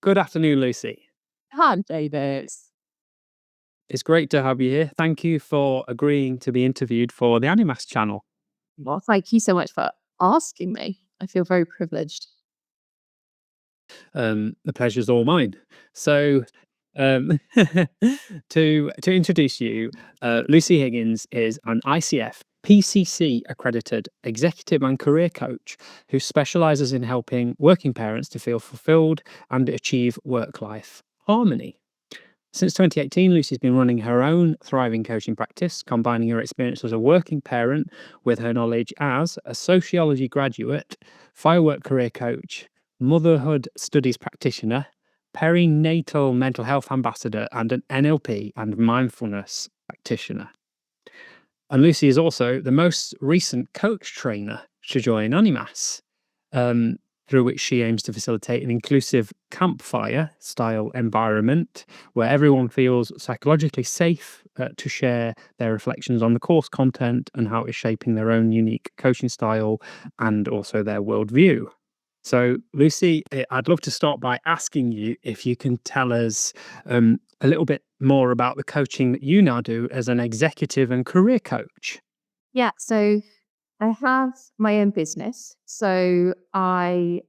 Good afternoon, Lucy. Hi, Davis. It's great to have you here. Thank you for agreeing to be interviewed for the Animas channel. Well, thank you so much for asking me. I feel very privileged. The pleasure's all mine. So, um, to introduce you, Lucy Higgins is an ICF PCC-accredited executive and career coach who specialises in helping working parents to feel fulfilled and achieve work-life harmony. Since 2018, Lucy's been running her own thriving coaching practice, combining her experience as a working parent with her knowledge as a sociology graduate, firework career coach, motherhood studies practitioner, perinatal mental health ambassador, and an NLP and mindfulness practitioner. And Lucy is also the most recent coach trainer to join Animas, through which she aims to facilitate an inclusive campfire style environment where everyone feels psychologically safe to share their reflections on the course content and how it's shaping their own unique coaching style and also their worldview. So, Lucy, I'd love to start by asking you if you can tell us a little bit more about the coaching that you now do as an executive and career coach. Yeah, so I have my own business. So I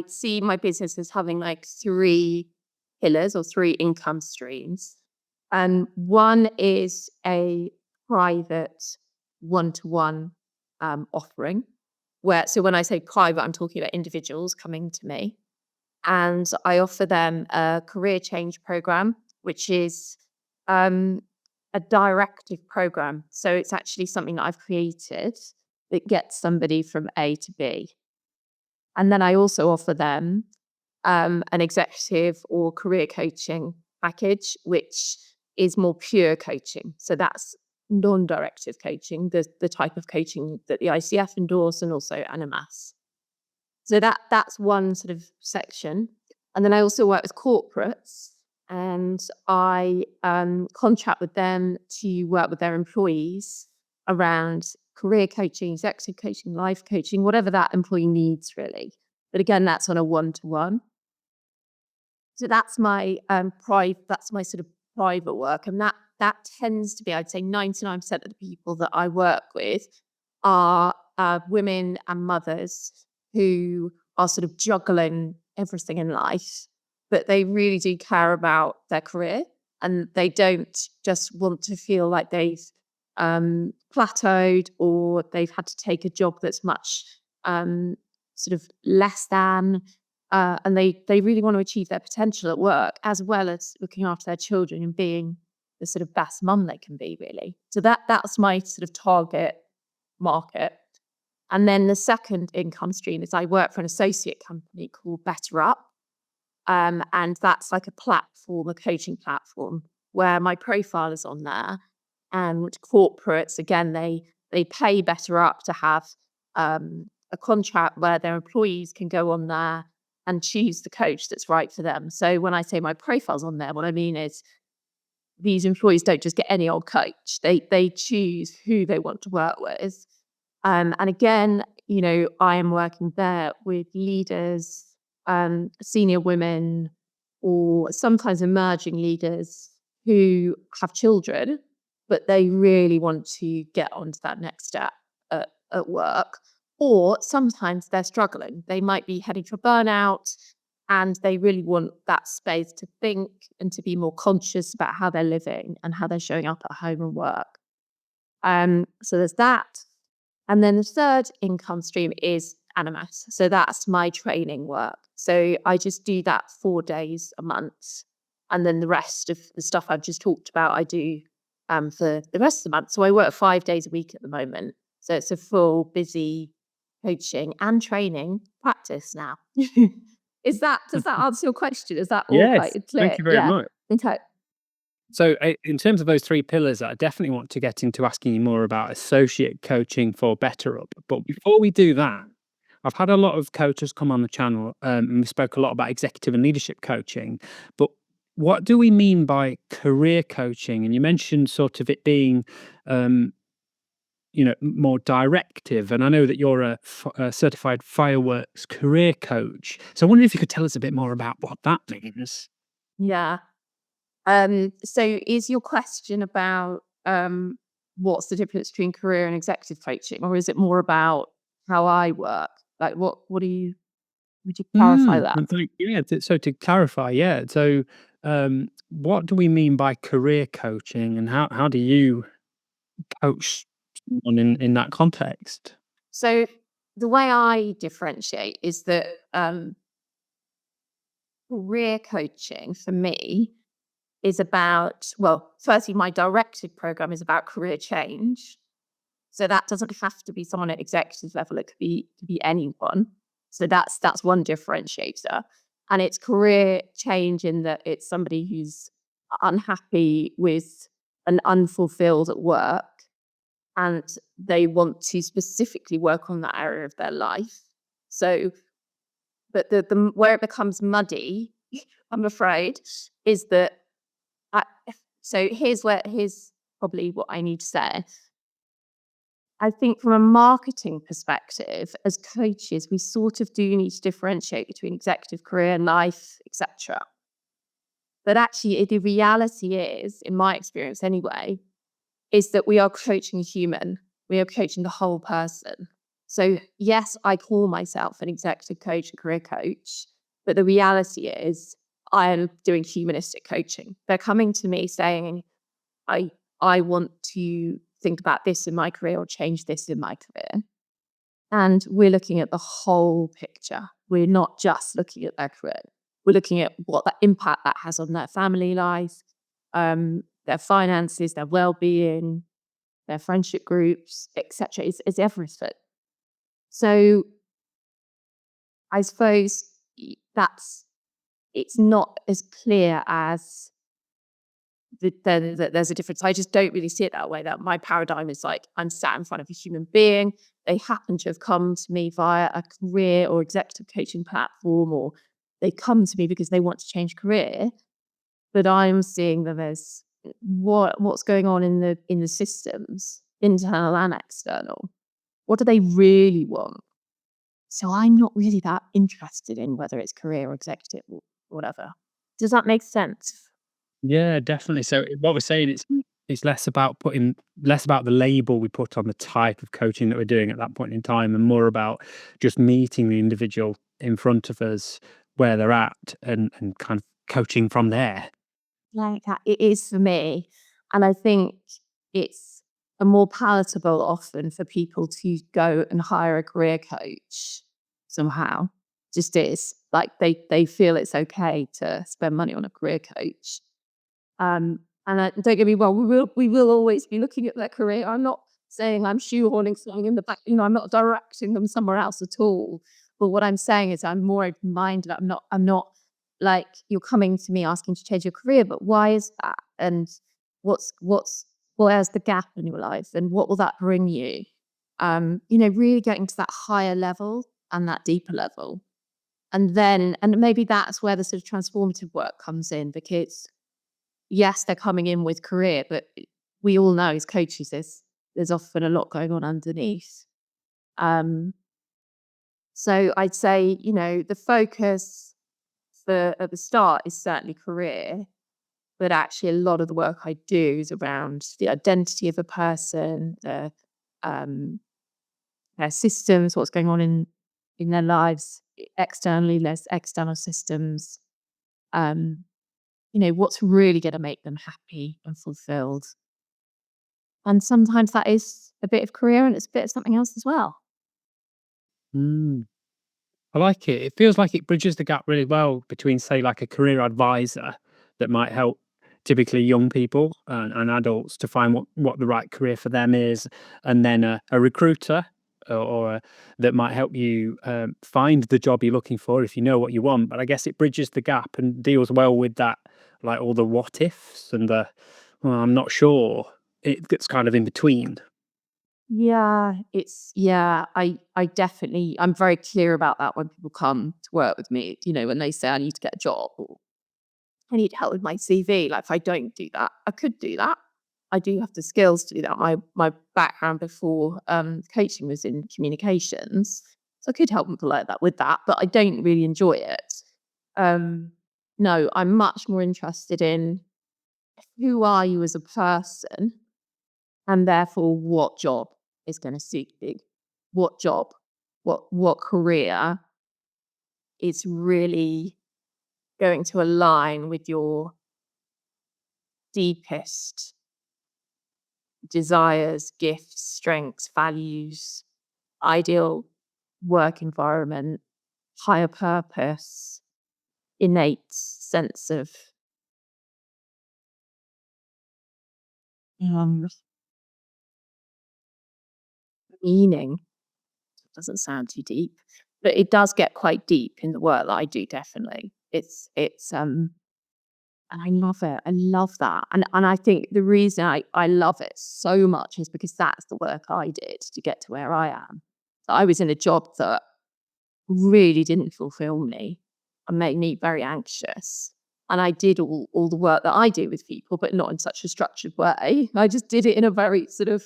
see my business as having like three pillars or three income streams. And one is a private one-to-one offering so when I say private, I'm talking about individuals coming to me. And I offer them a career change program, which is a directive program. So it's actually something that I've created that gets somebody from A to B. And then I also offer them an executive or career coaching package, which is more pure coaching. So that's non-directive coaching, the type of coaching that the ICF endorse and also Animas. So that's one sort of section. And then I also work with corporates and I contract with them to work with their employees around career coaching, executive coaching, life coaching, whatever that employee needs really. But again, that's on a one-to-one. So that's my that's my sort of private work. And that tends to be, I'd say 99% of the people that I work with are women and mothers who are sort of juggling everything in life, but they really do care about their career and they don't just want to feel like they've plateaued or they've had to take a job that's much sort of less than. And they really want to achieve their potential at work, as well as looking after their children and being the sort of best mum they can be, really. So that's my sort of target market. And then the second income stream is I work for an associate company called Better Up. And that's like a platform, a coaching platform, where my profile is on there. And corporates, again, they pay Better Up to have a contract where their employees can go on there and choose the coach that's right for them. So when I say my profile's on there, what I mean is these employees don't just get any old coach. They choose who they want to work with. And again, I am working there with leaders, senior women, or sometimes emerging leaders who have children, but they really want to get onto that next step at work. Or sometimes they're struggling. They might be heading for burnout and they really want that space to think and to be more conscious about how they're living and how they're showing up at home and work. So there's that. And then the third income stream is Animas. So that's my training work. So I just do that 4 days a month. And then the rest of the stuff I've just talked about, I do for the rest of the month. So I work 5 days a week at the moment. So it's a full, busy coaching and training practice now. Does that answer your question? Is that all Yes, quite clear? thank you very Yeah. much. Okay. So, in terms of those three pillars, I definitely want to get into asking you more about associate coaching for Better Up. But before we do that, I've had a lot of coaches come on the channel, and we spoke a lot about executive and leadership coaching. But what do we mean by career coaching? And you mentioned sort of it being more directive. And I know that you're a certified fireworks career coach. So I wonder if you could tell us a bit more about what that means. Yeah. So is your question about what's the difference between career and executive coaching, or is it more about how I work? Like what do you would you clarify that? And yeah. So to clarify, yeah. So what do we mean by career coaching, and how do you coach someone in that context? So the way I differentiate is that career coaching for me is about, well, firstly, my directive program is about career change. So that doesn't have to be someone at executive level. It could be anyone. So that's one differentiator. And it's career change in that it's somebody who's unhappy with and unfulfilled at work, and they want to specifically work on that area of their life. So, but the where it becomes muddy, I'm afraid, is that I, so here's probably what I need to say. I think from a marketing perspective, as coaches, we sort of do need to differentiate between executive career, life, etc. But actually, the reality is, in my experience anyway, is that we are coaching a human. We are coaching the whole person. So yes, I call myself an executive coach, a career coach, but the reality is I am doing humanistic coaching. They're coming to me saying, I I want to think about this in my career or change this in my career. And we're looking at the whole picture. We're not just looking at their career. We're looking at what the impact that has on their family life, their finances, their well-being, their friendship groups, etc. It's everything. So I suppose that's it's not as clear as that there's a difference. I just don't really see it that way. That my paradigm is like I'm sat in front of a human being. They happen to have come to me via a career or executive coaching platform, or they come to me because they want to change career. But I'm seeing them as what's going on in the systems, internal and external. What do they really want? So I'm not really that interested in whether it's career or executive or whatever. Does that make sense? Yeah, definitely. So what we're saying is it's less about the label we put on the type of coaching that we're doing at that point in time, and more about just meeting the individual in front of us where they're at, and kind of coaching from there. Like that it is for me. And I think it's a more palatable often for people to go and hire a career coach somehow. Just is. Like they feel it's okay to spend money on a career coach. And don't get me wrong, we will always be looking at their career. I'm not saying I'm shoehorning something in the back, I'm not directing them somewhere else at all. But what I'm saying is I'm more open-minded. I'm not like you're coming to me asking to change your career, but why is that? And where's the gap in your life and what will that bring you? Really getting to that higher level and that deeper level. And maybe that's where the sort of transformative work comes in, because yes, they're coming in with career, but we all know as coaches, there's often a lot going on underneath. Um, so I'd say, the focus for at the start is certainly career, but actually a lot of the work I do is around the identity of a person, um, their systems, what's going on in their lives externally, there's external systems. Um, what's really going to make them happy and fulfilled. And sometimes that is a bit of career and it's a bit of something else as well. Mm. I like it. It feels like it bridges the gap really well between, say, like a career advisor that might help typically young people and adults to find what the right career for them is, and then a recruiter that might help you find the job you're looking for if you know what you want. But I guess it bridges the gap and deals well with that, like all the what ifs and the, well, I'm not sure. It gets kind of in between. I definitely I'm very clear about that when people come to work with me, when they say I need to get a job or I need help with my CV. Like if I don't do that, I could do that. I do have the skills to do that. My background before coaching was in communications, so I could help people like that with that, but I don't really enjoy it. Um, no, I'm much more interested in who are you as a person, and therefore what job is going to suit you, what job, what career is really going to align with your deepest desires, gifts, strengths, values, ideal work environment, higher purpose, innate sense of um, meaning. Doesn't sound too deep, but it does get quite deep in the work that I do. Definitely, and I love it. I love that, and I think the reason I love it so much is because that's the work I did to get to where I am. So I was in a job that really didn't fulfill me and made me very anxious. And I did all the work that I do with people, but not in such a structured way. I just did it in a very sort of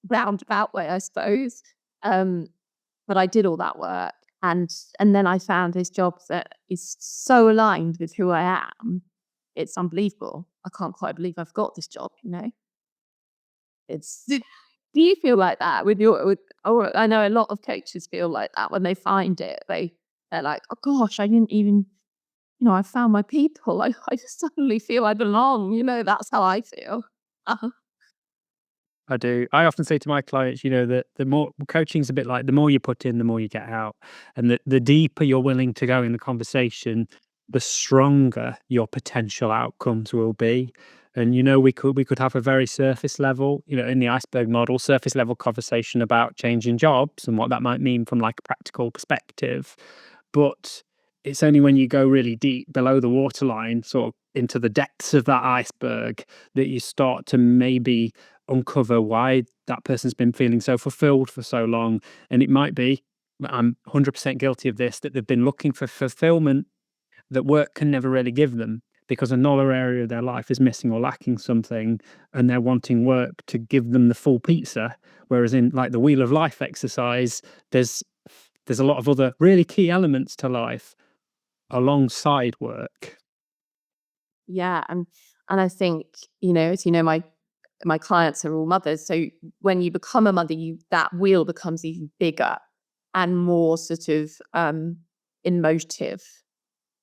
roundabout way, I suppose. Um, but I did all that work, and then I found this job that is so aligned with who I am. It's unbelievable. I can't quite believe I've got this job, you know? It's do you feel like that with your with or I know a lot of coaches feel like that when they find it. They're like, "Oh gosh, I didn't even, I found my people. I just suddenly feel I belong." That's how I feel. Uh-huh. I do. I often say to my clients, that the more coaching's a bit like the more you put in, the more you get out. And the deeper you're willing to go in the conversation, the stronger your potential outcomes will be. And we could have a very surface level, in the iceberg model, surface level conversation about changing jobs and what that might mean from like a practical perspective. But it's only when you go really deep below the waterline, sort of into the depths of that iceberg, that you start to maybe uncover why that person's been feeling so fulfilled for so long. And it might be, I'm 100% guilty of this, that they've been looking for fulfillment that work can never really give them because another area of their life is missing or lacking something, and they're wanting work to give them the full pizza. Whereas in like the wheel of life exercise, there's a lot of other really key elements to life alongside work. Yeah, and I think, as you know, my clients are all mothers. So when you become a mother, that wheel becomes even bigger and more sort of emotive,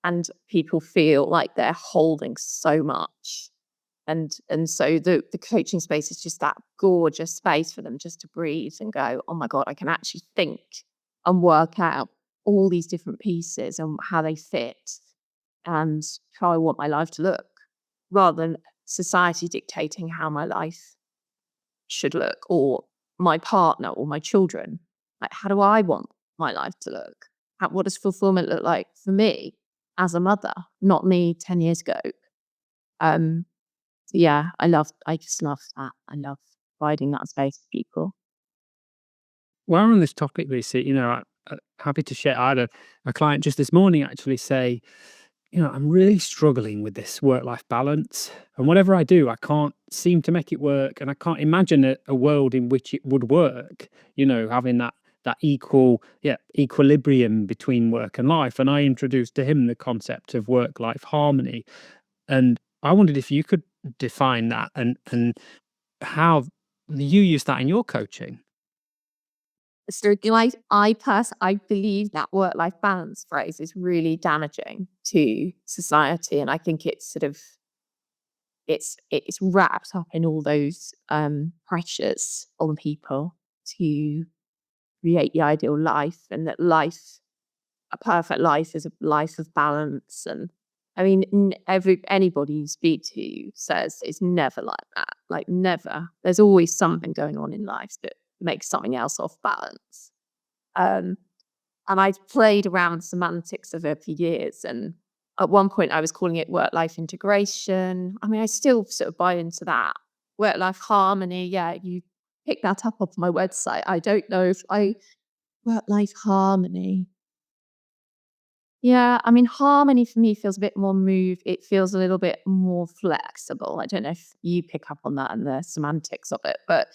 and people feel like they're holding so much. And so the coaching space is just that gorgeous space for them just to breathe and go, oh my God, I can actually think and work out all these different pieces and how they fit and how I want my life to look, rather than society dictating how my life should look, or my partner or my children. Like, how do I want my life to look? What does fulfillment look like for me as a mother, not me 10 years ago? Um, yeah, I just love that. I love providing that space for people. While we're on this topic, Lucy, I'm happy to share. I had a client just this morning actually say, I'm really struggling with this work life balance. And whatever I do, I can't seem to make it work. And I can't imagine a world in which it would work, having that equilibrium between work and life. And I introduced to him the concept of work life harmony. And I wondered if you could define that and how you use that in your coaching. So I believe that work-life balance phrase is really damaging to society. And I think it's sort of it's wrapped up in all those pressures on people to create the ideal life, and that a perfect life is a life of balance. And I mean, anybody you speak to says it's never like that. Like, never. There's always something going on in life that makes something else off balance. Um, and I've played around with semantics of it for years. And at one point, I was calling it work-life integration. I mean, I still sort of buy into that. Work-life harmony. Yeah, you pick that up off my website. I don't know if I work-life harmony. Yeah, I mean, harmony for me feels a bit more it feels a little bit more flexible. I don't know if you pick up on that and the semantics of it, but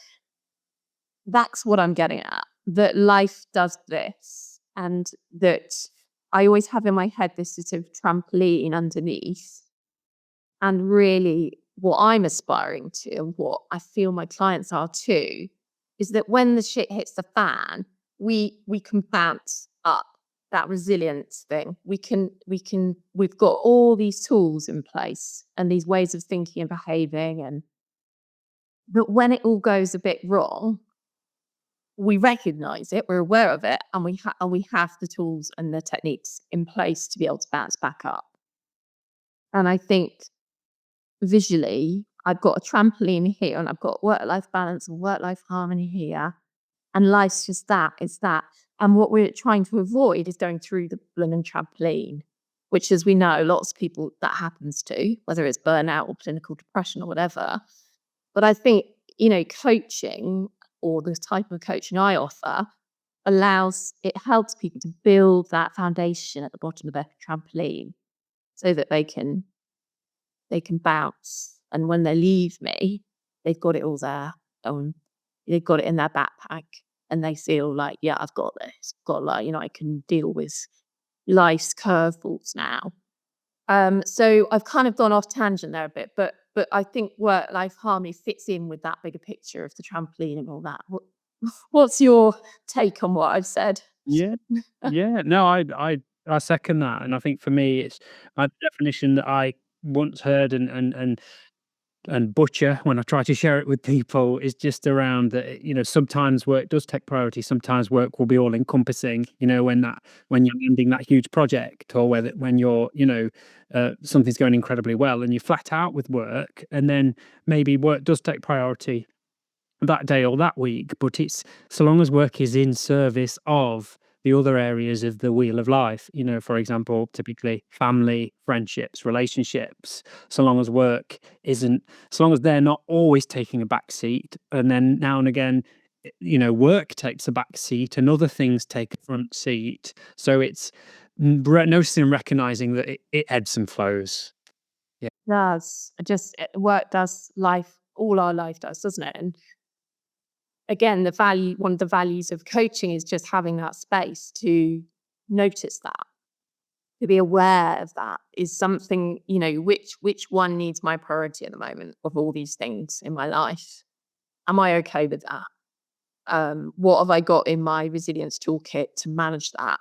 that's what I'm getting at. That life does this, and that I always have in my head this sort of trampoline underneath. And really, what I'm aspiring to, and what I feel my clients are too, is that when the shit hits the fan, we can bounce up. That resilience thing. We've got all these tools in place and these ways of thinking and behaving, and but when it all goes a bit wrong, we recognize it, we're aware of it, and we have the tools and the techniques in place to be able to bounce back up. And I think visually, I've got a trampoline here and I've got work-life balance and work-life harmony here. And life's just that, it's that. And what we're trying to avoid is going through the blooming trampoline, which, as we know, lots of people that happens to, whether it's burnout or clinical depression or whatever. But I think, coaching, or the type of coaching I offer, it helps people to build that foundation at the bottom of their trampoline so that they can bounce. And when they leave me, they've got it all there. They've got it in their backpack and they feel like, yeah, I've got this. Got like, I can deal with life's curveballs now. So I've kind of gone off tangent there a bit, but I think work-life harmony fits in with that bigger picture of the trampoline and all that. What's your take on what I've said? Yeah, yeah. No, I second that, and I think for me, it's a definition that I once heard and butcher when I try to share it with people is just around that, sometimes work does take priority. Sometimes work will be all encompassing, when you're ending that huge project, or when you're, something's going incredibly well and you're flat out with work, and then maybe work does take priority that day or that week, but it's so long as work is in service of the other areas of the wheel of life, for example, typically family, friendships, relationships, so long as work isn't, so long as they're not always taking a back seat, and then now and again, work takes a back seat and other things take a front seat. So it's noticing and recognizing that it ebbs and flows. Yeah. Does just work does life, all our life does, doesn't it? And again, one of the values of coaching is just having that space to notice that, to be aware of that is something, which one needs my priority at the moment of all these things in my life. Am I okay with that? What have I got in my resilience toolkit to manage that?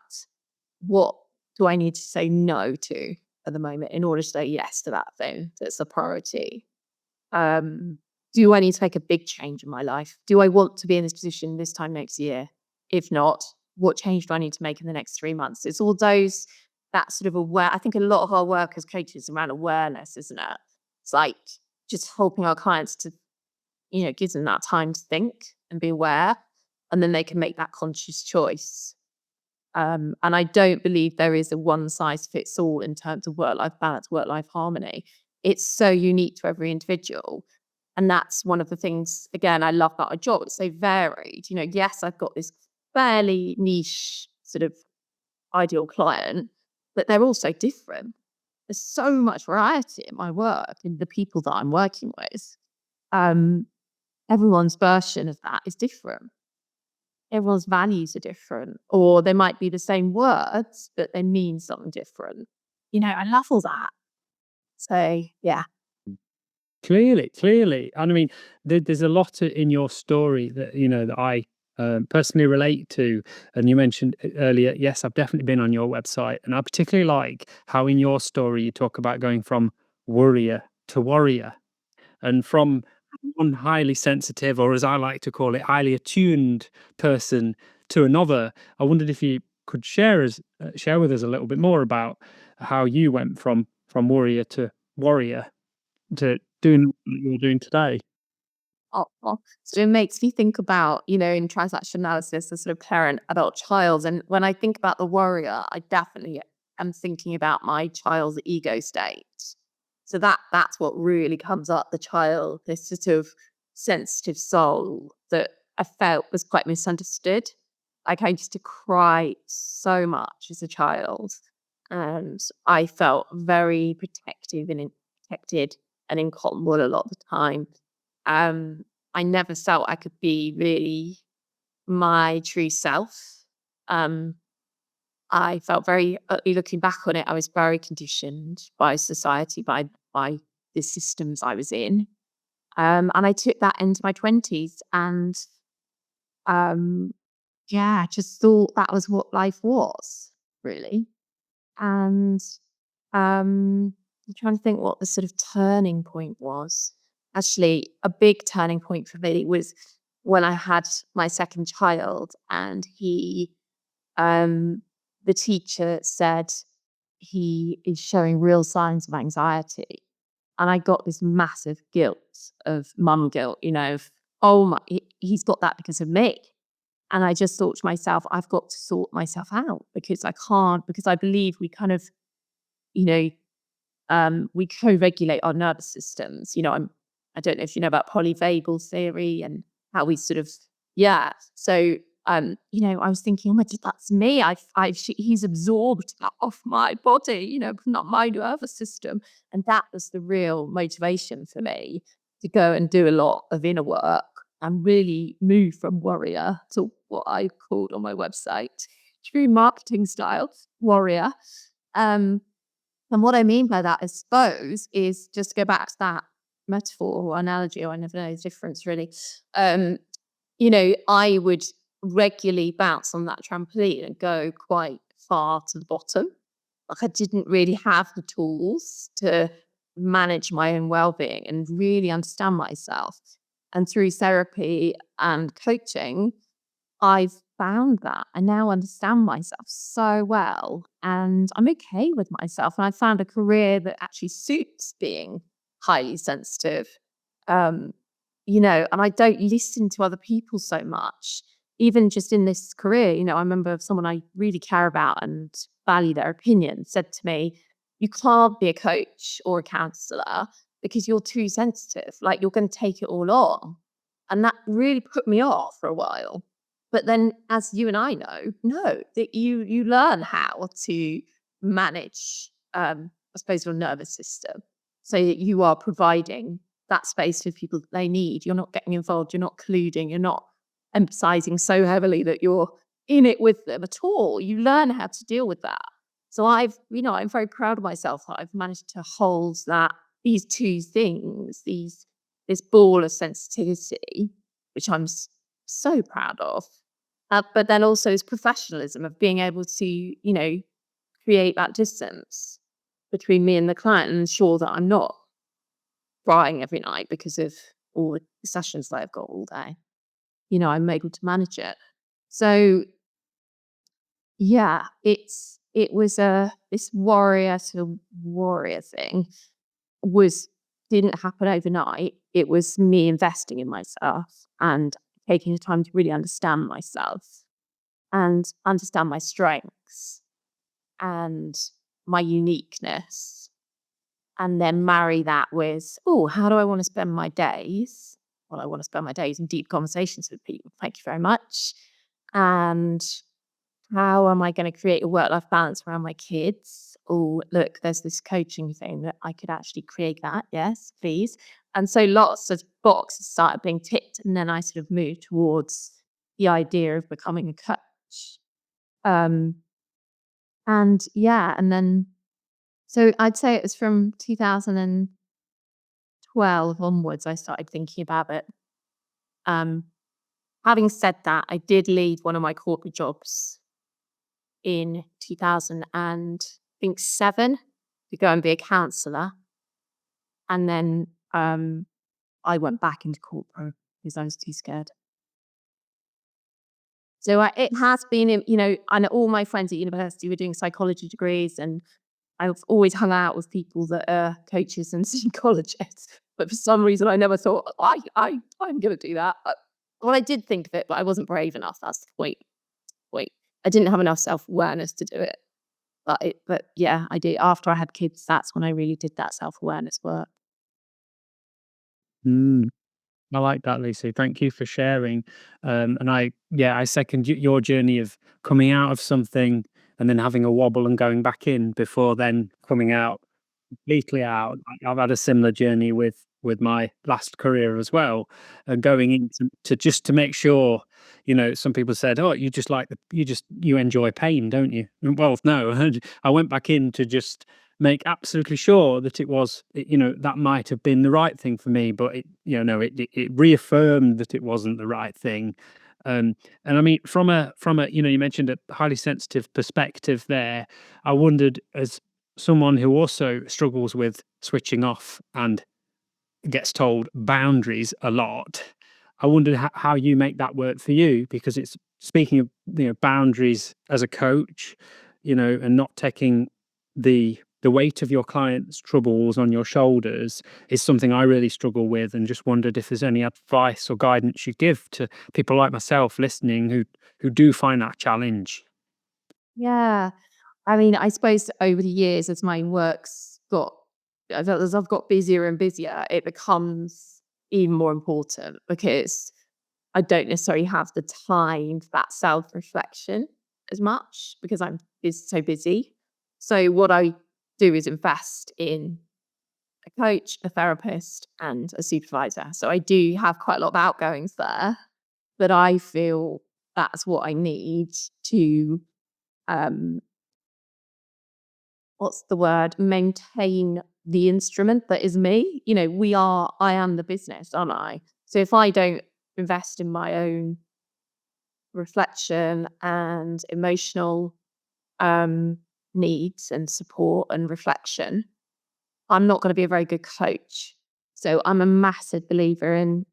What do I need to say no to at the moment in order to say yes to that thing that's a priority? Um, do I need to make a big change in my life? Do I want to be in this position this time next year? If not, what change do I need to make in the next 3 months? It's all that sort of aware. I think a lot of our work as coaches is around awareness, isn't it? It's like just helping our clients to, gives them that time to think and be aware, and then they can make that conscious choice. And I don't believe there is a one size fits all in terms of work life balance, work life harmony. It's so unique to every individual. And that's one of the things, again, I love about our job. It's so varied. Yes, I've got this fairly niche sort of ideal client, but they're all so different. There's so much variety in my work and the people that I'm working with. Um, Everyone's version of that is different. Everyone's values are different, or they might be the same words, but they mean something different. I love all that. So, yeah. Clearly, and I mean, there's a lot in your story that that I personally relate to. And you mentioned earlier, yes, I've definitely been on your website, and I particularly like how in your story you talk about going from worrier to warrior, and from one highly sensitive, or as I like to call it, highly attuned person to another. I wondered if you could share with us a little bit more about how you went from worrier to warrior to doing what you're doing today. Oh, so it makes me think about, in transaction analysis, the sort of parent, adult, child. And when I think about the warrior, I definitely am thinking about my child's ego state. So that's what really comes up, the child, this sort of sensitive soul that I felt was quite misunderstood. Like I used to cry so much as a child. and I felt very protected and in Cottonwood a lot of the time. Um, I never felt I could be really my true self. Um, I felt very, looking back on it, I was very conditioned by society, by the systems I was in. And I took that into my 20s and um, yeah, I just thought that was what life was, really. And I'm trying to think what the sort of turning point was. Actually, a big turning point for me was when I had my second child, and um, the teacher said he is showing real signs of anxiety. And I got this massive guilt of mum guilt, of, oh my, he's got that because of me. And I just thought to myself, I've got to sort myself out because I can't, because I believe we kind of, you know, we co-regulate our nervous systems. I don't know if you know about polyvagal theory and how we sort of, yeah. So, I was thinking, oh my, that's me. He's absorbed that off my body, not my nervous system. And that was the real motivation for me to go and do a lot of inner work and really move from Worrier to what I called on my website, true marketing style, Worrier. Um, and what I mean by that, I suppose, is just to go back to that metaphor or analogy, or I never know the difference really. Um, I would regularly bounce on that trampoline and go quite far to the bottom. Like I didn't really have the tools to manage my own well-being and really understand myself. And through therapy and coaching, I've found that I now understand myself so well and I'm okay with myself. And I found a career that actually suits being highly sensitive. Um, and I don't listen to other people so much. Even just in this career, I remember someone I really care about and value their opinion said to me, you can't be a coach or a counselor because you're too sensitive. Like you're going to take it all on. And that really put me off for a while. But then, as you and I know, no, that you learn how to manage, I suppose, your nervous system, so that you are providing that space for people that they need. You're not getting involved. You're not colluding. You're not emphasizing so heavily that you're in it with them at all. You learn how to deal with that. So I'm very proud of myself that I've managed to hold these two things, this ball of sensitivity, which so proud of. But then also this professionalism of being able to, create that distance between me and the client and ensure that I'm not crying every night because of all the sessions that I've got all day. I'm able to manage it. So yeah, it was this warrior thing was didn't happen overnight. It was me investing in myself and taking the time to really understand myself and understand my strengths and my uniqueness, and then marry that with, oh, how do I want to spend my days? Well, I want to spend my days in deep conversations with people. Thank you very much. And how am I going to create a work-life balance around my kids? Oh, look, there's this coaching thing that I could actually create that. Yes, please. And so lots of boxes started being ticked. And then I sort of moved towards the idea of becoming a coach. Um, and yeah, and then so I'd say it was from 2012 onwards I started thinking about it. Um, Having said that, I did leave one of my corporate jobs in 2007 to go and be a counsellor. And then I went back into corporate because I was too scared. So it has been, and all my friends at university were doing psychology degrees, and I've always hung out with people that are coaches and psychologists. But for some reason, I never thought I'm going to do that. Well, I did think of it, but I wasn't brave enough. That's the point. Wait, I didn't have enough self awareness to do it. But yeah, I did. After I had kids, that's when I really did that self awareness work. Mm. I like that, Lucy. Thank you for sharing. And I second your journey of coming out of something and then having a wobble and going back in before then coming out completely out. I've had a similar journey with my last career as well, going into to just to make sure, some people said, "Oh, you just like you enjoy pain, don't you?" Well, no, I went back in to just make absolutely sure that that might have been the right thing for me, but no, it reaffirmed that it wasn't the right thing. And I mean, from a you mentioned a highly sensitive perspective there. I wondered, as someone who also struggles with switching off and gets told boundaries a lot. I wondered how you make that work for you, because it's speaking of boundaries as a coach, and not taking the weight of your clients' troubles on your shoulders is something I really struggle with, and just wondered if there's any advice or guidance you give to people like myself listening who do find that challenge. Yeah. I mean, I suppose over the years, as my work's got as I've got busier and busier, it becomes even more important because I don't necessarily have the time for that self-reflection as much because I'm so busy. So what I do is invest in a coach, a therapist, and a supervisor. So I do have quite a lot of outgoings there, but I feel that's what I need to um what's the word? Maintain the instrument that is me. I am the business, aren't I? So if I don't invest in my own reflection and emotional um, needs and support and reflection, I'm not going to be a very good coach. So I'm a massive believer in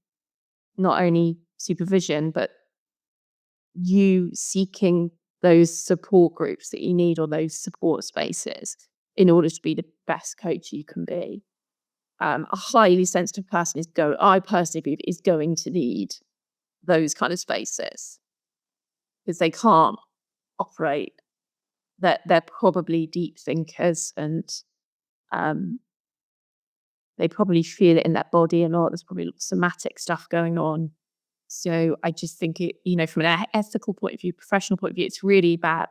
not only supervision, but you seeking those support groups that you need or those support spaces in order to be the best coach you can be. A highly sensitive person I personally believe, is going to need those kind of spaces because they can't operate. That they're probably deep thinkers and um, they probably feel it in their body a lot. There's probably somatic stuff going on. So I just think from an ethical point of view, professional point of view, it's really about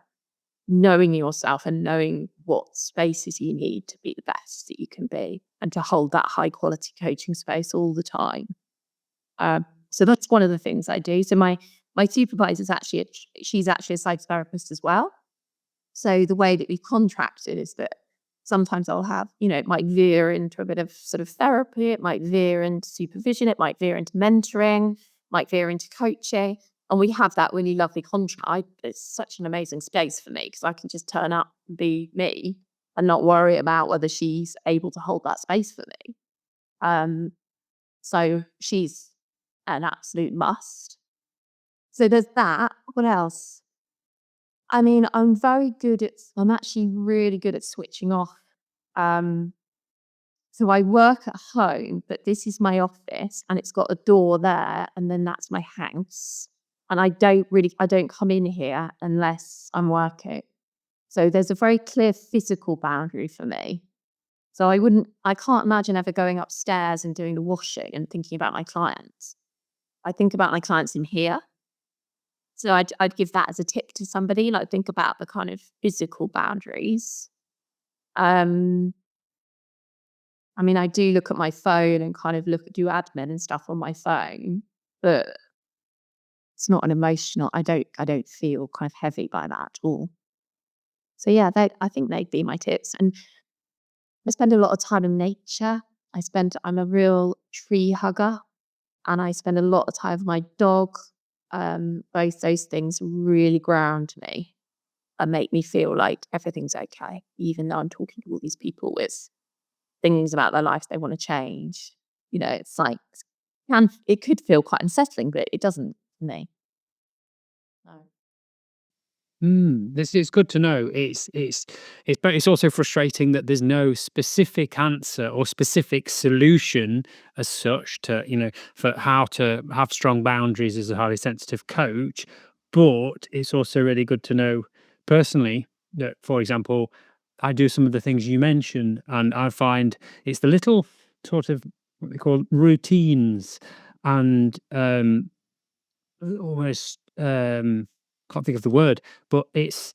knowing yourself and knowing what spaces you need to be the best that you can be and to hold that high quality coaching space all the time. So that's one of the things I do. So my supervisor's she's actually a psychotherapist as well. So the way that we've contracted is that sometimes I'll have, it might veer into a bit of sort of therapy, it might veer into supervision, it might veer into mentoring, might veer into coaching. And we have that really lovely contract. It's such an amazing space for me because I can just turn up and be me and not worry about whether she's able to hold that space for me. Um, so she's an absolute must. So there's that. What else? I mean, I'm actually really good at switching off. Um, so I work at home, but this is my office and it's got a door there and then that's my house. And I don't come in here unless I'm working. So there's a very clear physical boundary for me. So I can't imagine ever going upstairs and doing the washing and thinking about my clients. I think about my clients in here. So I'd give that as a tip to somebody, like think about the kind of physical boundaries. Um, I mean, I do look at my phone and kind of do admin and stuff on my phone, but it's not an emotional. I don't feel kind of heavy by that at all. So yeah, I think they'd be my tips. And I spend a lot of time in nature. I'm a real tree hugger and I spend a lot of time with my dog. Both those things really ground me and make me feel like everything's okay, even though I'm talking to all these people with things about their life they want to change. It's like it could feel quite unsettling, but it doesn't for me. No. This is good to know. But it's also frustrating that there's no specific answer or specific solution as such to, for how to have strong boundaries as a highly sensitive coach. But it's also really good to know personally that, for example, I do some of the things you mentioned, and I find it's the little sort of what they call routines and almost can't think of the word, but it's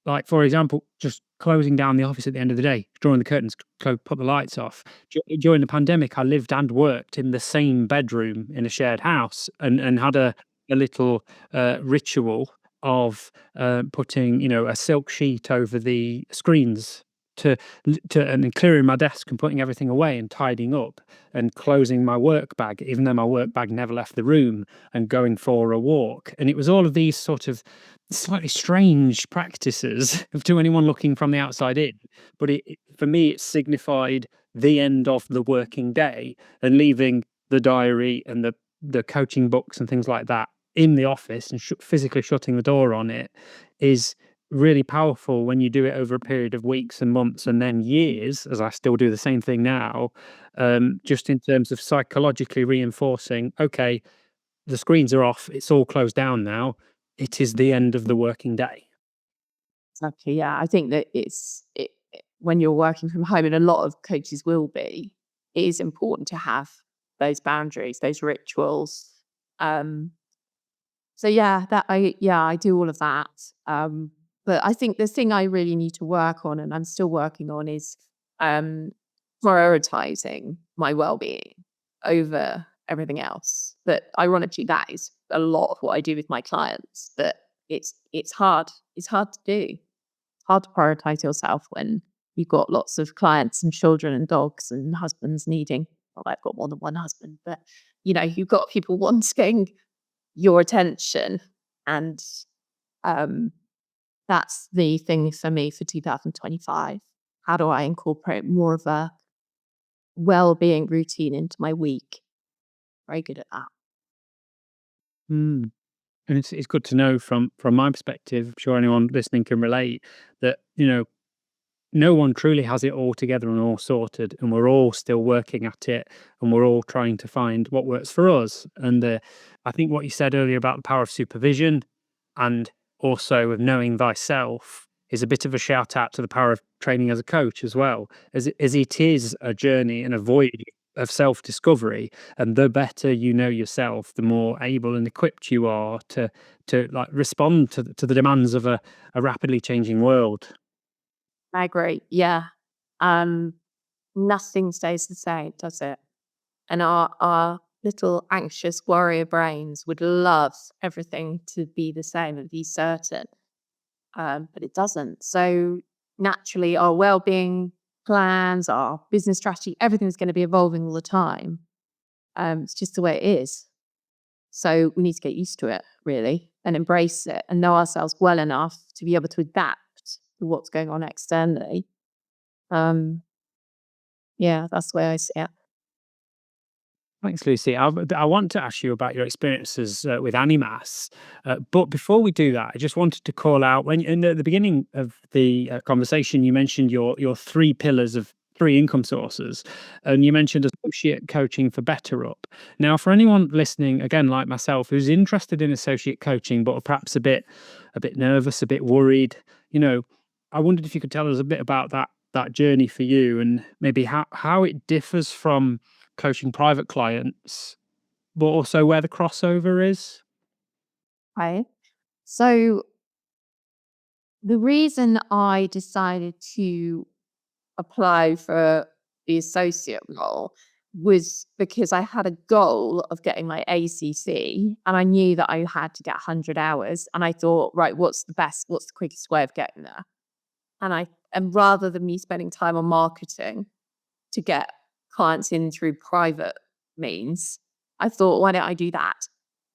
like, for example, just closing down the office at the end of the day, drawing the curtains, put the lights off. During the pandemic, I lived and worked in the same bedroom in a shared house, and had a little ritual of putting, a silk sheet over the screens to and then clearing my desk and putting everything away and tidying up and closing my work bag, even though my work bag never left the room, and going for a walk. And it was all of these sort of slightly strange practices to anyone looking from the outside in, but for me, it signified the end of the working day, and leaving the diary and the coaching books and things like that in the office, and physically shutting the door on it is really powerful when you do it over a period of weeks and months and then years, as I still do the same thing now, just in terms of psychologically reinforcing, okay, the screens are off, it's all closed down now. It is the end of the working day. Exactly. Yeah. I think that when you're working from home, and a lot of coaches will be, it is important to have those boundaries, those rituals. Um, so I do all of that. But I think the thing I really need to work on, and I'm still working on, is um, prioritizing my well-being over everything else. But ironically, that is a lot of what I do with my clients. But it's hard. It's hard to do. Hard to prioritize yourself when you've got lots of clients and children and dogs and husbands needing. Well, I've got more than one husband, but you've got people wanting your attention, and um, that's the thing for me for 2025. How do I incorporate more of a well-being routine into my week? Very good at that. Mm. And it's good to know from my perspective, I'm sure anyone listening can relate, that, no one truly has it all together and all sorted, and we're all still working at it, and we're all trying to find what works for us. And I think what you said earlier about the power of supervision, and also of knowing thyself, is a bit of a shout out to the power of training as a coach as well, as it is a journey and a voyage of self discovery. And the better you know yourself, the more able and equipped you are to like respond to the demands of a rapidly changing world. I agree. Yeah. Um, Nothing stays the same, does it? And our little anxious warrior brains would love everything to be the same and be certain, but it doesn't. So naturally, our well-being plans, our business strategy, everything's going to be evolving all the time. It's just the way it is. So we need to get used to it, really, and embrace it, and know ourselves well enough to be able to adapt to what's going on externally. Um, yeah, that's the way I see it. Thanks, Lucy. I want to ask you about your experiences with Animas, but before we do that, I just wanted to call out, when in the beginning of the conversation, you mentioned your three pillars of three income sources, and you mentioned associate coaching for Better Up. Now, for anyone listening, again, like myself, who's interested in associate coaching, but perhaps a bit nervous, a bit worried, you know, I wondered if you could tell us a bit about that journey for you, and maybe how it differs from coaching private clients, but also where the crossover is? Right. So the reason I decided to apply for the associate role was because I had a goal of getting my ACC, and I knew that I had to get 100 hours. And I thought, right, what's the quickest way of getting there? And rather than me spending time on marketing to get clients in through private means, I thought, why don't I do that?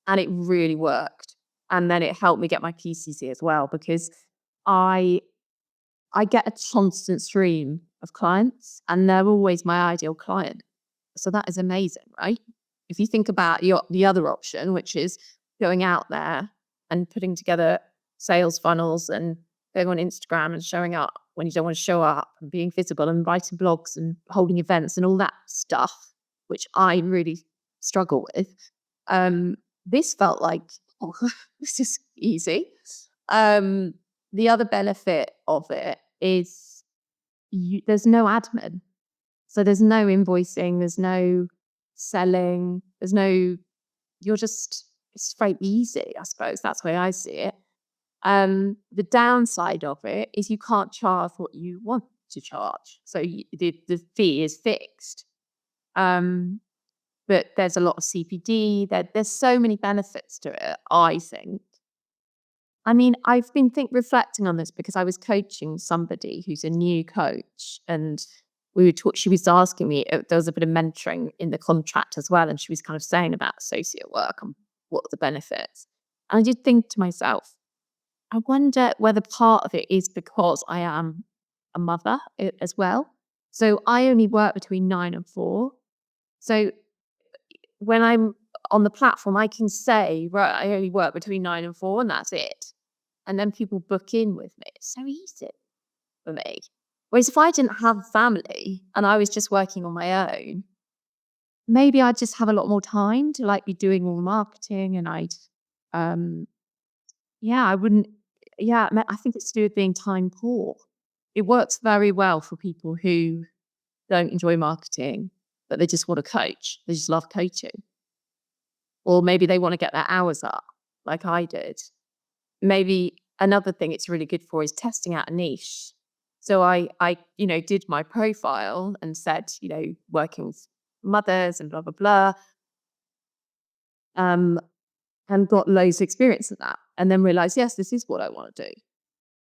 And it really worked. And then it helped me get my PCC as well, because I I get a constant stream of clients, and they're always my ideal client. So that is amazing, right? If you think about the other option, which is going out there and putting together sales funnels and going on Instagram and showing up when you don't want to show up, and being visible and writing blogs and holding events and all that stuff, which I really struggle with. This felt like, oh, this is easy. Um, the other benefit of it is there's no admin. So there's no invoicing, there's no selling, it's very easy, I suppose. That's the way I see it. The downside of it is you can't charge what you want to charge. So the fee is fixed. But there's a lot of CPD. There's so many benefits to it, I think. I mean, I've been reflecting on this because I was coaching somebody who's a new coach, and she was asking me, there was a bit of mentoring in the contract as well, and she was kind of saying about associate work and what are the benefits. And I did think to myself, I wonder whether part of it is because I am a mother as well. So I only work between 9 and 4. So when I'm on the platform, I can say, right, I only work between 9 and 4, and that's it. And then people book in with me. It's so easy for me. Whereas if I didn't have family and I was just working on my own, maybe I'd just have a lot more time to be doing all the marketing, and um, I wouldn't, I think it's to do with being time poor. It works very well for people who don't enjoy marketing, but they just want to coach. They just love coaching. Or maybe they want to get their hours up like I did. Maybe another thing it's really good for is testing out a niche. So I did my profile and said, working with mothers and blah, blah, blah, and got loads of experience of that. And then realized, yes, this is what I want to do.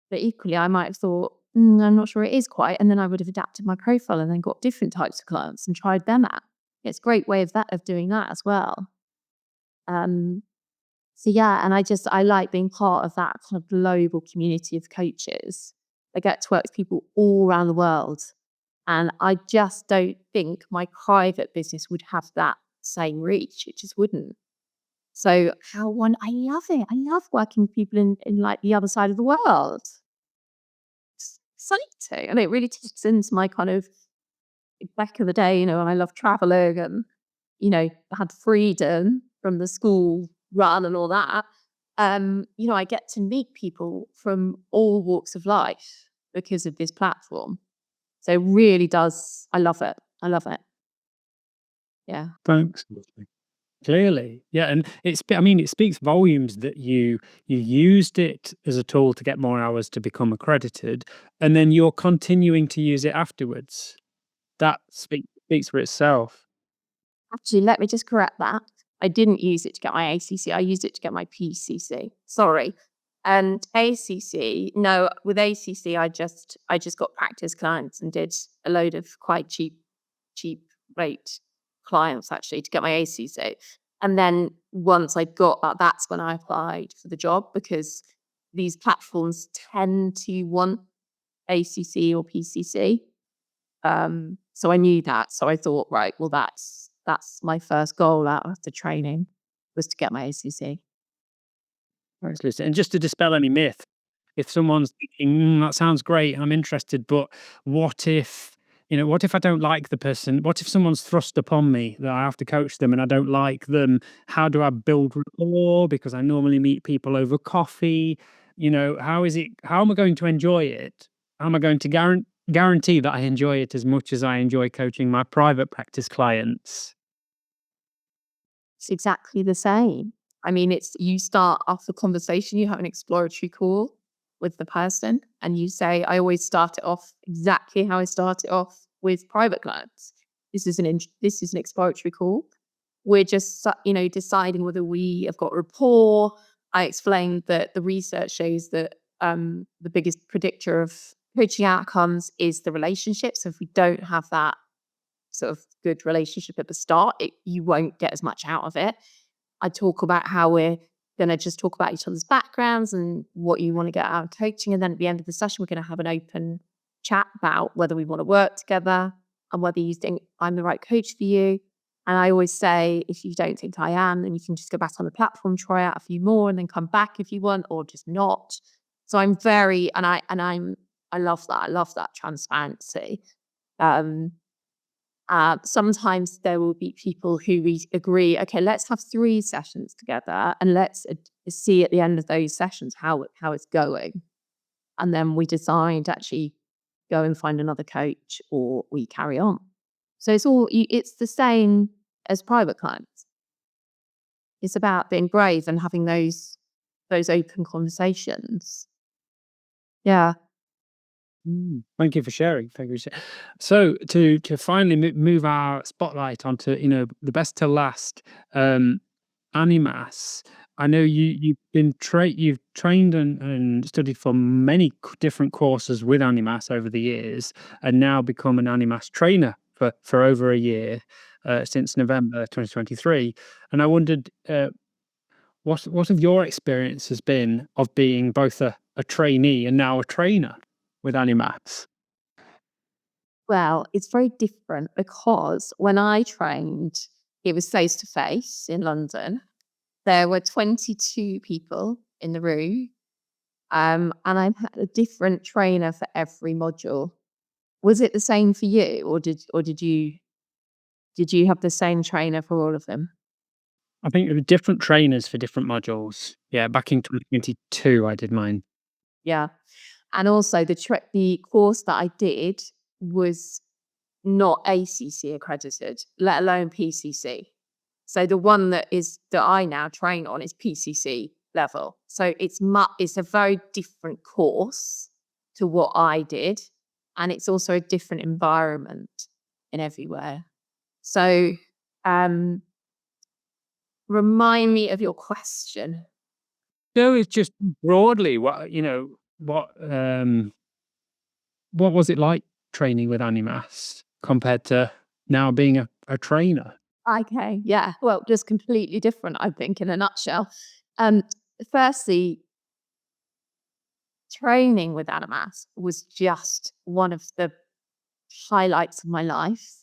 But equally, I might have thought, I'm not sure it is quite. And then I would have adapted my profile and then got different types of clients and tried them out. It's a great way of doing that as well. So yeah, and I like being part of that kind of global community of coaches. I get to work with people all around the world. And I just don't think my private business would have that same reach. It just wouldn't. So I love it. I love working with people in like the other side of the world. It's exciting. And it really taps into my kind of back of the day, I love traveling and, had freedom from the school run and all that. I get to meet people from all walks of life because of this platform. So it really does. I love it. I love it. Yeah. Thanks. Clearly, yeah, and I mean, it speaks volumes that you used it as a tool to get more hours to become accredited, and then you're continuing to use it afterwards. That speaks for itself. Actually, let me just correct that. I didn't use it to get my ACC. I used it to get my PCC. Sorry. And ACC, no, with ACC, I just got practice clients and did a load of quite cheap rate clients actually to get my ACC. And then once I got that, that's when I applied for the job, because these platforms tend to want ACC or PCC. So I knew that. So I thought, right, well, that's my first goal out of the training, was to get my ACC. Thanks, Lucy. And just to dispel any myth, if someone's thinking, that sounds great, I'm interested, but what if, what if I don't like the person? What if someone's thrust upon me that I have to coach them and I don't like them? How do I build rapport? Because I normally meet people over coffee. How am I going to enjoy it? How am I going to guarantee that I enjoy it as much as I enjoy coaching my private practice clients? It's exactly the same. I mean, it's you start off the conversation, you have an exploratory call with the person, and you say, I always start it off exactly how I start it off with private clients. This is an exploratory call. We're just deciding whether we have got rapport. I explained that the research shows that the biggest predictor of coaching outcomes is the relationship. So if we don't have that sort of good relationship at the start, you won't get as much out of it. I talk about how we're going to just talk about each other's backgrounds and what you want to get out of coaching. And then at the end of the session, we're going to have an open chat about whether we want to work together and whether you think I'm the right coach for you. And I always say, if you don't think I am, then you can just go back on the platform, try out a few more, and then come back if you want, or just not. So I'm very, I love that. I love that transparency. Sometimes there will be people who we agree, okay, let's have 3 sessions together and let's see at the end of those sessions how it's going. And then we decide to actually go and find another coach, or we carry on. So it's the same as private clients. It's about being brave and having those those open conversations. Yeah. Thank you for sharing. Thank you. So to finally move our spotlight onto the best to last, Animas. I know you've trained and studied for many different courses with Animas over the years, and now become an Animas trainer for over a year, since November 2023. And I wondered, what have your experiences been of being both a trainee and now a trainer with Animas? Well, it's very different because when I trained, it was face to face in London. There were 22 people in the room, and I had a different trainer for every module. Was it the same for you, or did you have the same trainer for all of them? I think there were different trainers for different modules. Yeah, back in 2022, I did mine. Yeah. And also the course that I did was not ACC accredited, let alone PCC. So the one that I now train on is PCC level. So it's a very different course to what I did, and it's also a different environment in everywhere. So, um, remind me of your question. No, it's just broadly what was it like training with Animas compared to now being a trainer? Okay, yeah. Well, just completely different, I think, in a nutshell. Um, Firstly, training with Animas was just one of the highlights of my life.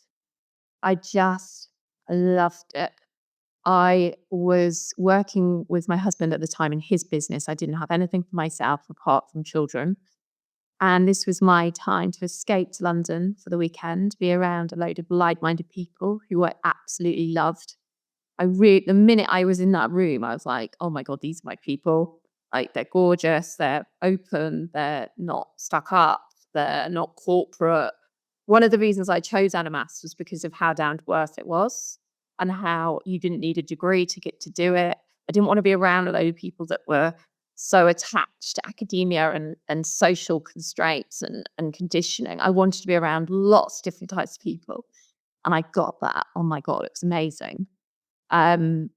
I just loved it. I was working with my husband at the time in his business. I didn't have anything for myself apart from children. And this was my time to escape to London for the weekend, be around a load of like minded people who I absolutely loved. The minute I was in that room, I was like, "Oh my god, these are my people. Like, they're gorgeous, they're open, they're not stuck up, they're not corporate." One of the reasons I chose Animas was because of how down to earth it was and how you didn't need a degree to get to do it. I didn't want to be around a load of people that were so attached to academia and social constraints and conditioning. I wanted to be around lots of different types of people, and I got that. Oh my god, it was amazing. Um,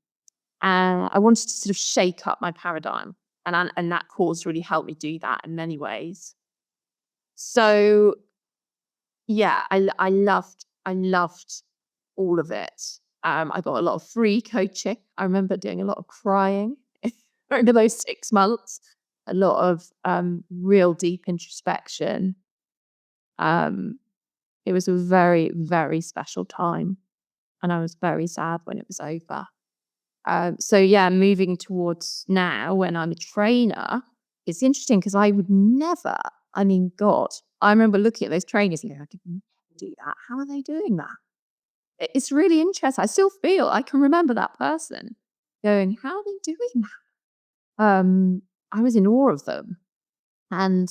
and I wanted to sort of shake up my paradigm, and that course really helped me do that in many ways. So yeah, I loved all of it. I got a lot of free coaching. I remember doing a lot of crying over those 6 months. A lot of real deep introspection. Um, it was a very, very special time, and I was very sad when it was over. So yeah, moving towards now when I'm a trainer, it's interesting because I would never, I mean, God, I remember looking at those trainers and going, I could never do that. How are they doing that? It's really interesting. I still feel I can remember that person going, how are they doing that? I was in awe of them. And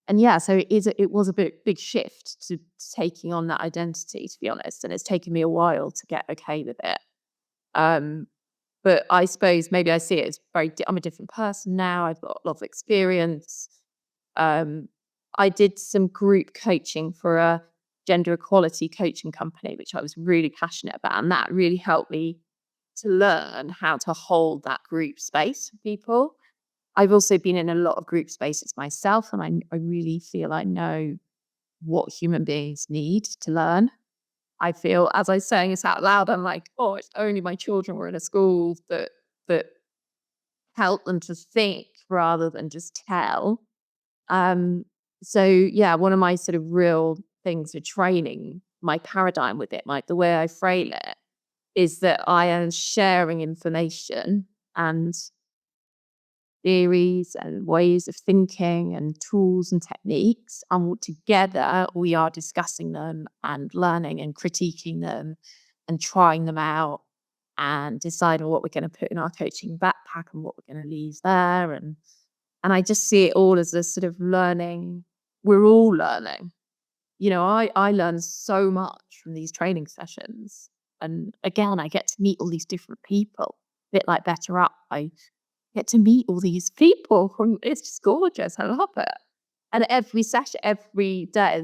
and yeah, so it was a big shift to taking on that identity, to be honest. And it's taken me a while to get okay with it. Um, But I suppose maybe I see it as I'm a different person now. I've got a lot of experience. Um, I did some group coaching for a gender equality coaching company, which I was really passionate about. And that really helped me to learn how to hold that group space for people. I've also been in a lot of group spaces myself, and I really feel I know what human beings need to learn. I feel as I was saying this out loud, I'm like, "Oh, if only my children were in a school that help them to think rather than just tell." Um, so yeah, one of my sort of real things for training my paradigm with it, the way I frame it, is that I am sharing information and theories and ways of thinking and tools and techniques. And together we are discussing them and learning and critiquing them and trying them out and deciding what we're going to put in our coaching backpack and what we're going to leave there. And I just see it all as a sort of learning. We're all learning. I learn so much from these training sessions. And again, I get to meet all these different people. A bit like Better Up. I get to meet all these people. It's just gorgeous. I love it. And every session, every day,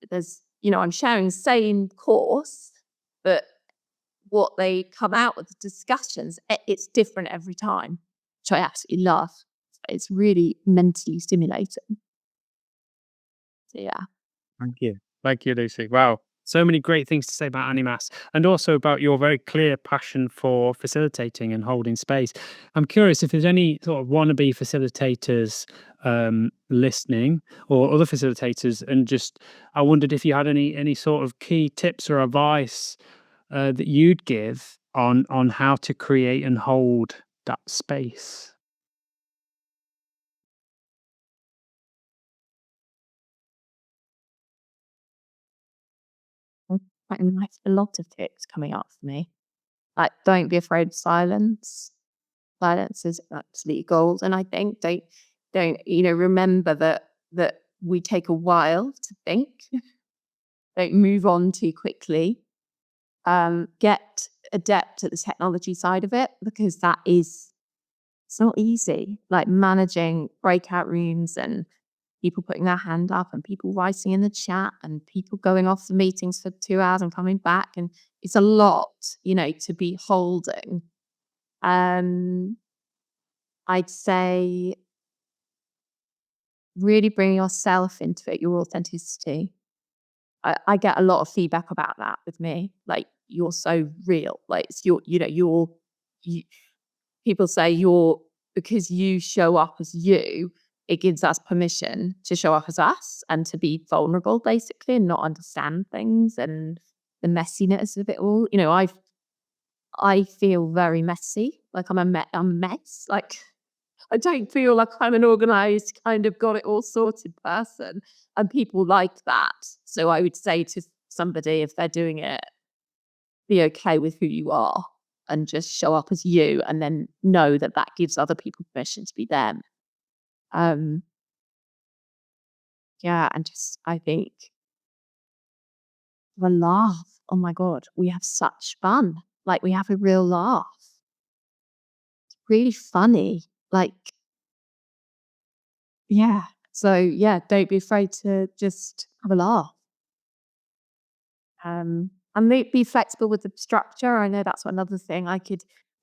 there's, I'm sharing the same course, but what they come out with, the discussions, it's different every time, which I absolutely love. It's really mentally stimulating. So yeah. Thank you. Thank you, Lucy. Wow. So many great things to say about Animas and also about your very clear passion for facilitating and holding space. I'm curious if there's any sort of wannabe facilitators listening or other facilitators, and just I wondered if you had any sort of key tips or advice that you'd give on how to create and hold that space. Quite a lot of ticks coming up for me. Like, don't be afraid of silence. Silence is absolutely golden, I think. Don't, remember that we take a while to think. Don't move on too quickly. Get adept at the technology side of it, because it's not easy. Like managing breakout rooms and people putting their hand up and people writing in the chat and people going off the meetings for 2 hours and coming back. And it's a lot, to be holding. Um, I'd say really bring yourself into it, your authenticity. I get a lot of feedback about that with me. Like, you're so real. Like, it's you, people say because you show up as you, it gives us permission to show up as us and to be vulnerable, basically, and not understand things and the messiness of it all. I feel very messy. Like, I'm a mess. Like, I don't feel like I'm an organized, kind of got it all sorted person. And people like that. So I would say to somebody, if they're doing it, be okay with who you are and just show up as you, and then know that that gives other people permission to be them. Um, yeah, and just I think the laugh. Oh my god, we have such fun. Like, we have a real laugh. Really funny. Like, yeah. So yeah, don't be afraid to just have a laugh. And be flexible with the structure. I know that's another thing. I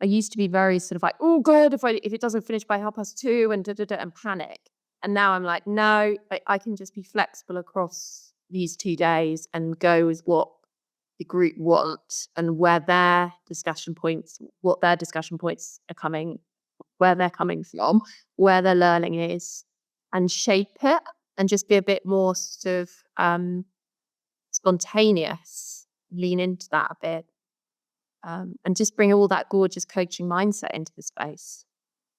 used to be very sort of like, oh god, if it doesn't finish by 2:30 and and panic. And now I'm like, no, I can just be flexible across these 2 days and go with what the group want and what their discussion points are coming, where they're coming from, where their learning is, and shape it and just be a bit more sort of spontaneous, lean into that a bit, and just bring all that gorgeous coaching mindset into the space.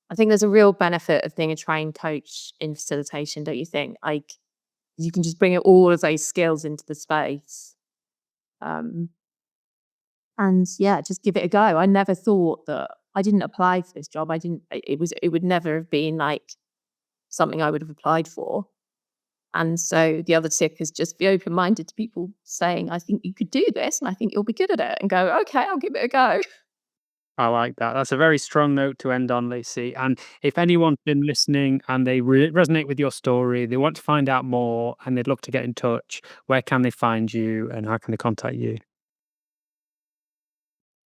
I think there's a real benefit of being a trained coach in facilitation, don't you think? Like, you can just bring all of those skills into the space. Um, and yeah, just give it a go. I never thought that I didn't apply for this job. I didn't, it would never have been like something I would have applied for. And so the other tip is just be open minded to people saying, I think you could do this and I think you'll be good at it, and go, okay, I'll give it a go. I like that. That's a very strong note to end on, Lucy. And if anyone's been listening and they resonate with your story, they want to find out more and they'd love to get in touch, where can they find you and how can they contact you?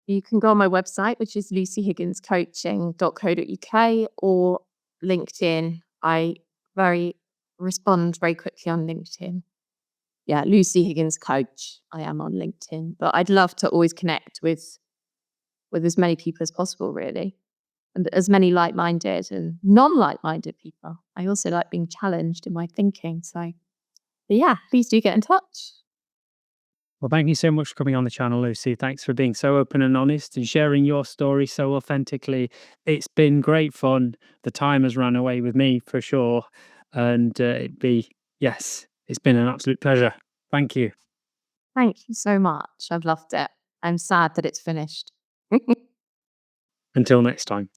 You can go on my website, which is lucyhigginscoaching.co.uk, or LinkedIn. I very respond very quickly on LinkedIn. Yeah, Lucy Higgins Coach. I am on LinkedIn, but I'd love to always connect with as many people as possible, really, and as many like-minded and non-like-minded people. I also like being challenged in my thinking. So, but yeah, please do get in touch. Well, thank you so much for coming on the channel, Lucy. Thanks for being so open and honest and sharing your story so authentically. It's been great fun. The time has run away with me for sure. And yes, it's been an absolute pleasure. Thank you. Thank you so much. I've loved it. I'm sad that it's finished. Until next time.